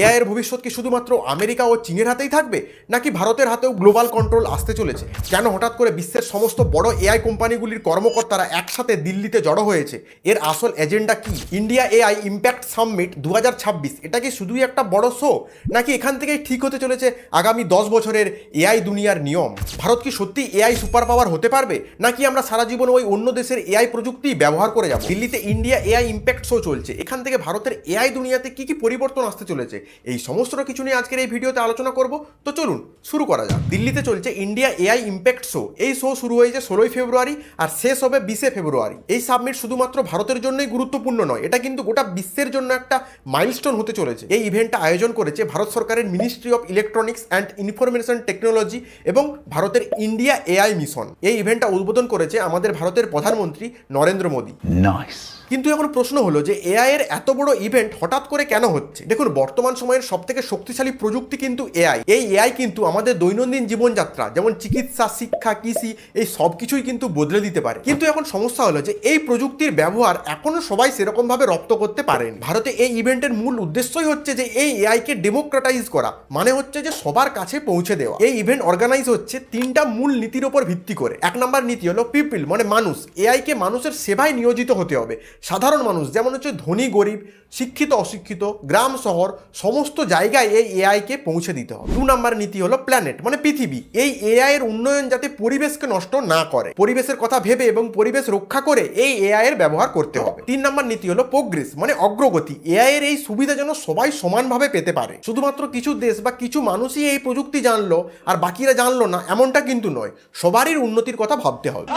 AI এর ভবিষ্যৎ কি শুধুমাত্র আমেরিকা ও চীনের হাতেই থাকবে, নাকি ভারতের হাতেও গ্লোবাল কন্ট্রোল আসতে চলেছে? কেন হঠাৎ করে বিশ্বের সমস্ত বড় এআই কোম্পানিগুলির কর্মকর্তারা একসাথে দিল্লিতে জড়ো হয়েছে? এর আসল এজেন্ডা কি? ইন্ডিয়া এআই ইম্প্যাক্ট সামিট 2026 এটা কি শুধুই একটা বড় শো, নাকি এখান থেকেই ঠিক হতে চলেছে আগামী 10 বছরের এআই দুনিয়ার নিয়ম? ভারত কি সত্যি এআই সুপার পাওয়ার হতে পারবে, নাকি আমরা সারা জীবন ওই অন্য দেশের এআই প্রযুক্তি ব্যবহার করে যাব? দিল্লিতে ইন্ডিয়া এআই ইম্প্যাক্ট শো চলছে, এখান থেকে ভারতের এআই দুনিয়াতে কি কি পরিবর্তন আসতে চলেছে, এই সমস্তটা কিছু নিয়ে আজকের এই ভিডিওতে আলোচনা করব। তো চলুন শুরু করা যাক। দিল্লিতে চলছে ইন্ডিয়া এআই ইম্প্যাক্ট শো। এই শো শুরু হয়েছে 16 ফেব্রুয়ারি আর শেষ হবে 20 ফেব্রুয়ারি। এই সাবমিট শুধুমাত্র ভারতের জন্যই গুরুত্বপূর্ণ নয়, এটা কিন্তু গোটা বিশ্বের জন্য একটা মাইলস্টোন হতে চলেছে। এই ইভেন্টটা আয়োজন করেছে ভারত সরকারের ministry of electronics and information technology এবং ভারতের ইন্ডিয়া এআই মিশন। এই ইভেন্টটা উদ্বোধন করেছে আমাদের ভারতের প্রধানমন্ত্রী নরেন্দ্র মোদী। নাইস। কিন্তু এখন প্রশ্ন হলো যে এআই এর এত বড় ইভেন্ট হঠাৎ করে কেন হচ্ছে? দেখুন, বর্তমান সময়ের সবথেকে শক্তিশালী প্রযুক্তি কিন্তু এআই। এই এআই কিন্তু আমাদের দৈনন্দিন জীবনযাত্রা, যেমন চিকিৎসা, শিক্ষা, কৃষি, এই সব কিছুই কিন্তু বদলে দিতে পারে। কিন্তু এখন সমস্যা হলো যে এই প্রযুক্তির ব্যবহার এখনো সবাই সেরকম ভাবে রপ্ত করতে পারেন। ভারতে এই ইভেন্টের মূল উদ্দেশ্যই হচ্ছে যে এই এআই কে ডেমোক্রেটাইজ করা, মানে হচ্ছে যে সবার কাছে পৌঁছে দেওয়া। এই ইভেন্ট অর্গানাইজ হচ্ছে তিনটা মূল নীতির উপর ভিত্তি করে। 1 নম্বর নীতি হলো পিপল, মানে মানুষ। এআই কে মানুষের সেবায় নিয়োজিত হতে হবে। সাধারণ মানুষ, যেমন হচ্ছে ধনী গরিব, শিক্ষিত অশিক্ষিত, গ্রাম শহর, সমস্ত জায়গায় এই এআই কে পৌঁছে দিতে হবে। 2 নম্বর নীতি হলো প্ল্যানেট, মানে পৃথিবী। এই এআই এর উন্নয়ন যাতে পরিবেশকে নষ্ট না করে, পরিবেশের কথা ভেবে এবং পরিবেশ রক্ষা করে এই এআই এর ব্যবহার করতে হবে। 3 নম্বর নীতি হলো প্রোগ্রেস, মানে অগ্রগতি। এআই এর এই সুবিধা যেন সবাই সমানভাবে পেতে পারে। শুধুমাত্র কিছু দেশ বা কিছু মানুষই এই প্রযুক্তি জানলো আর বাকিরা জানলো না, এমনটা কিন্তু নয়। সবারই উন্নতির কথা ভাবতে হবে।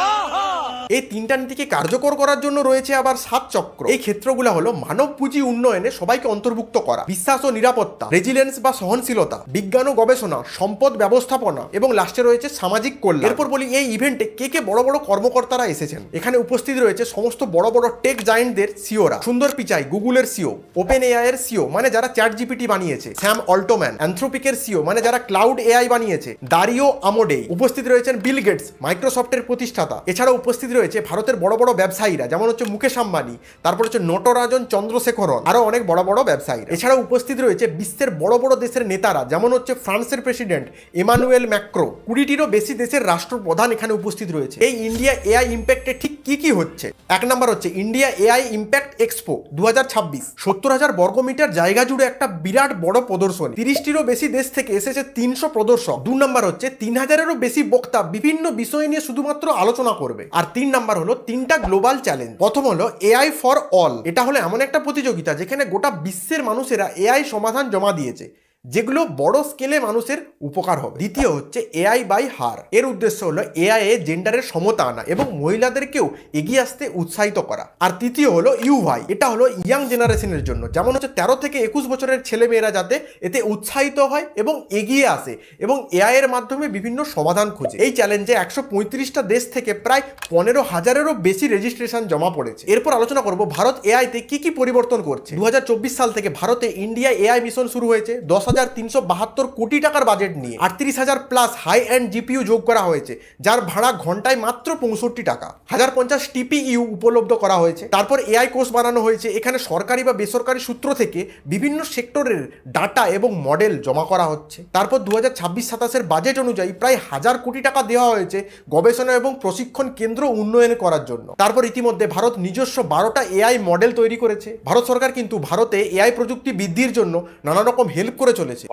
এই তিনটা নীতিকে কার্যকর করার জন্য রয়েছে আবার 7 চক্র। এই ক্ষেত্রগুলো হলো মানব পুঁজি উন্নয়নে সবাইকে অন্তর্ভুক্ত করা, বিশ্বাস ও নিরাপত্তা, রেজিলিয়েন্স বা সহনশীলতা, বিজ্ঞান ও গবেষণা, সম্পদ ব্যবস্থাপনা এবং লাস্টে রয়েছে সামাজিক কল্যাণ। এরপর বলি এই ইভেন্টে কে কে বড় বড় কর্মকর্তারা এসেছেন। এখানে উপস্থিত রয়েছে সমস্ত বড় বড় টেক জায়েন্টদের সিওরা। সুন্দর পিচাই গুগলের সিও, ওপেন এআই এর সিও, মানে যারা চ্যাট জিপিটি বানিয়েছে, স্যাম অল্টোম্যান, অ্যানথ্রোপিকের সিও, মানে যারা ক্লাউড এআই বানিয়েছে, দারিও আমোডেই। উপস্থিত রয়েছেন বিল গেটস, মাইক্রোসফটের প্রতিষ্ঠাতা। এছাড়াও উপস্থিত রয়েছে ভারতের বড় বড় ব্যবসায়ীরা, যেমন হচ্ছে মুকেশ আম্বানি, তারপর হচ্ছে নটরাজন চন্দ্রশেখরন, আরো অনেক বড় বড় ব্যবসায়ী। এছাড়াও উপস্থিত রয়েছে বিশ্বের বড় বড় দেশের নেতারা, যেমন হচ্ছে ফ্রান্সের প্রেসিডেন্ট ইমানুয়েল ম্যাক্রো। 20টিরও বেশি দেশের রাষ্ট্রপ্রধান এখানে উপস্থিত রয়েছে। এই ইন্ডিয়া এআই ইম্প্যাক্টে ঠিক কি কি হচ্ছে? 1 নম্বর হচ্ছে ইন্ডিয়া এআই ইম্প্যাক্ট এক্সপো 2026। 70,000 বর্গমিটার জায়গা জুড়ে একটা বিরাট বড় প্রদর্শনী। 30টিরও বেশি দেশ থেকে এসেছে 300 প্রদর্শক। 2 নম্বর হচ্ছে 3000-এরও বেশি বক্তা বিভিন্ন বিষয় নিয়ে শুধুমাত্র আলোচনা করবে। আর 3 নম্বর হলো 3টা গ্লোবাল চ্যালেঞ্জ। প্রথম হলো এআই ফর অল। এটা হলো এমন একটা প্রতিযোগিতা যেখানে গোটা বিশ্বের মানুষেরা এআই সমাধান জমা দিয়েছে, যেগুলো বড় স্কেলে মানুষের উপকার হবে। দ্বিতীয় হচ্ছে এআই বাই হার। এর উদ্দেশ্য হলো এআই এ জেন্ডারের সমতা আনা এবং মহিলাদেরকেও এগিয়ে আসতে উৎসাহিত করা। আর তৃতীয় হলো ইউভাই। এটা হলো ইয়াং জেনারেশনের জন্য, যেমন হচ্ছে 13 থেকে 21 বছরের ছেলে মেয়েরা যাতে এতে উৎসাহিত হয় এবং এগিয়ে আসে এবং এআই এর মাধ্যমে বিভিন্ন সমাধান খুঁজে। এই চ্যালেঞ্জে 135টা দেশ থেকে প্রায় 15,000-এরও বেশি রেজিস্ট্রেশন জমা পড়েছে। এরপর আলোচনা করব ভারত এআইতে কি কি পরিবর্তন করছে। 2024 সাল থেকে ভারতে ইন্ডিয়া এআই মিশন শুরু হয়েছে। 10,372 কোটি টাকার বাজেট নিয়ে 38,000 প্লাস হাই এন্ড জিপিইউ যোগ করা হয়েছে, যার ভাড়া ঘন্টায় মাত্র 65 টাকা। 1050 টিপিইউ উপলব্ধ করা হয়েছে। তারপর এআই কোর্স বানানো হয়েছে। এখানে সরকারি বা বেসরকারি সূত্র থেকে বিভিন্ন সেক্টরের ডাটা এবং মডেল জমা করা হচ্ছে। তারপর 2026-27 বাজেট অনুযায়ী প্রায় 1000 কোটি টাকা দেওয়া হয়েছে গবেষণা এবং প্রশিক্ষণ কেন্দ্র উন্নয়ন করার জন্য। তারপর ইতিমধ্যে ভারত নিজস্ব 12টা এআই মডেল তৈরি করেছে। ভারত সরকার কিন্তু ভারতে এআই প্রযুক্তি বৃদ্ধির জন্য নানা রকম হেল্প করে চলেছে।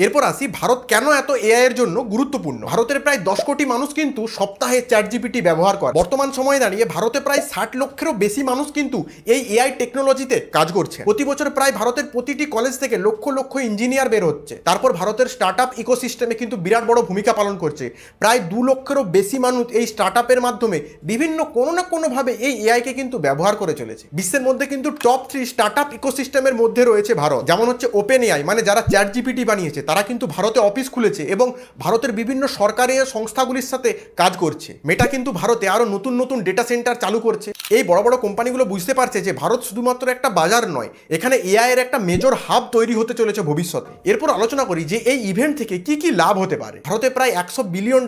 এরপর আসি ভারত কেন এত এআই এর জন্য গুরুত্বপূর্ণ। ভারতের প্রায় 10 কোটি মানুষ কিন্তু সপ্তাহে চ্যাট জিপিটি ব্যবহার করে। বর্তমান সময়ে দাঁড়িয়ে ভারতে প্রায় 60 লক্ষেরও বেশি মানুষ কিন্তু এই এআই টেকনোলজিতে কাজ করছে। প্রতি বছর প্রায় ভারতের প্রতিটি কলেজ থেকে লক্ষ লক্ষ ইঞ্জিনিয়ার বের হচ্ছে। তারপর ভারতের স্টার্টআপ ইকোসিস্টেমে কিন্তু বিরাট বড় ভূমিকা পালন করছে। প্রায় 2 লক্ষেরও বেশি মানুষ এই স্টার্টআপের মাধ্যমে বিভিন্ন কোনো না কোনোভাবে এই এআই কে কিন্তু ব্যবহার করে চলেছে। বিশ্বের মধ্যে কিন্তু টপ 3 স্টার্টআপ ইকোসিস্টেমের মধ্যে রয়েছে ভারত, যেমন হচ্ছে ওপেন এআই, এআই মানে যারা চ্যাট জিপিটি বানিয়েছে তারা কিন্তু ভারতে অফিস খুলেছে এবং ভারতের বিভিন্ন সরকারি সংস্থাগুলির সাথে কাজ করছে। মেটা কিন্তু ভারতে আরও নতুন নতুন ডেটা সেন্টার চালু করছে। এই বড় বড় কোম্পানিগুলো বুঝতে পারছে যে ভারত শুধুমাত্র একটা বাজার নয়, এখানে এআই এর একটা মেজর হাব তৈরি হতে চলেছে ভবিষ্যতে। এরপর আলোচনা করি যে এই ইভেন্ট থেকে কি কি লাভ হতে পারে। ভারতে প্রায় $100 বিলিয়ন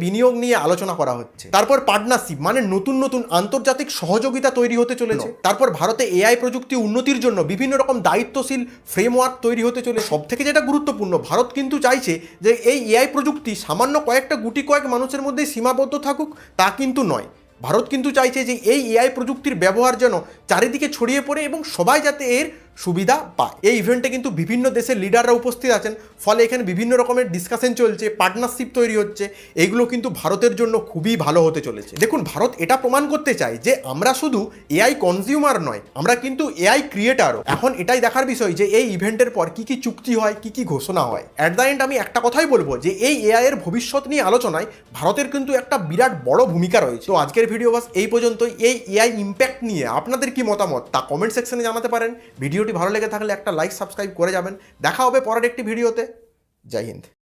বিনিয়োগ নিয়ে আলোচনা করা হচ্ছে। তারপর পার্টনারশিপ মানে নতুন নতুন আন্তর্জাতিক সহযোগিতা তৈরি হতে চলেছে। তারপর ভারতে এআই প্রযুক্তি উন্নতির জন্য বিভিন্ন রকম দায়িত্বশীল ফ্রেমওয়ার্ক তৈরি হতে চলে। সব থেকে যেটা গুরুত্বপূর্ণ, ভারত কিন্তু চাইছে যে এই এআই প্রযুক্তি সামান্য কয়েক মানুষের মধ্যেই সীমাবদ্ধ থাকুক, তা কিন্তু নয়। ভারত কিন্তু চাইছে যে এই এআই প্রযুক্তির ব্যবহার যেন চারিদিকে ছড়িয়ে পড়ে এবং সবাই যাতে এর সুবিধা পায়। এই ইভেন্টে কিন্তু বিভিন্ন দেশের লিডাররা উপস্থিত আছেন, ফলে এখানে বিভিন্ন রকমের ডিসকাশন চলছে, পার্টনারশিপ তৈরি হচ্ছে। এইগুলো কিন্তু ভারতের জন্য খুবই ভালো হতে চলেছে। দেখুন, ভারত এটা প্রমাণ করতে চায় যে আমরা শুধু এআই কনজিউমার নয়, আমরা কিন্তু এআই ক্রিয়েটারও। এখন এটাই দেখার বিষয় যে এই ইভেন্টের পর কি কি চুক্তি হয়, কি কি ঘোষণা হয়। অ্যাট দ্য এন্ড আমি একটা কথাই বলবো যে এই এআই এর ভবিষ্যৎ নিয়ে আলোচনায় ভারতের কিন্তু একটা বিরাট বড় ভূমিকা রয়েছে। তো আজকের ভিডিও বাস এই পর্যন্তই। এই এআই ইম্প্যাক্ট নিয়ে আপনাদের কি মতামত তা কমেন্ট সেকশনে জানাতে পারেন। ভিডিওটি ভালো লেগে থাকলে একটা লাইক সাবস্ক্রাইব করে যাবেন। দেখা হবে পরের একটি ভিডিওতে। জয় হিন্দ।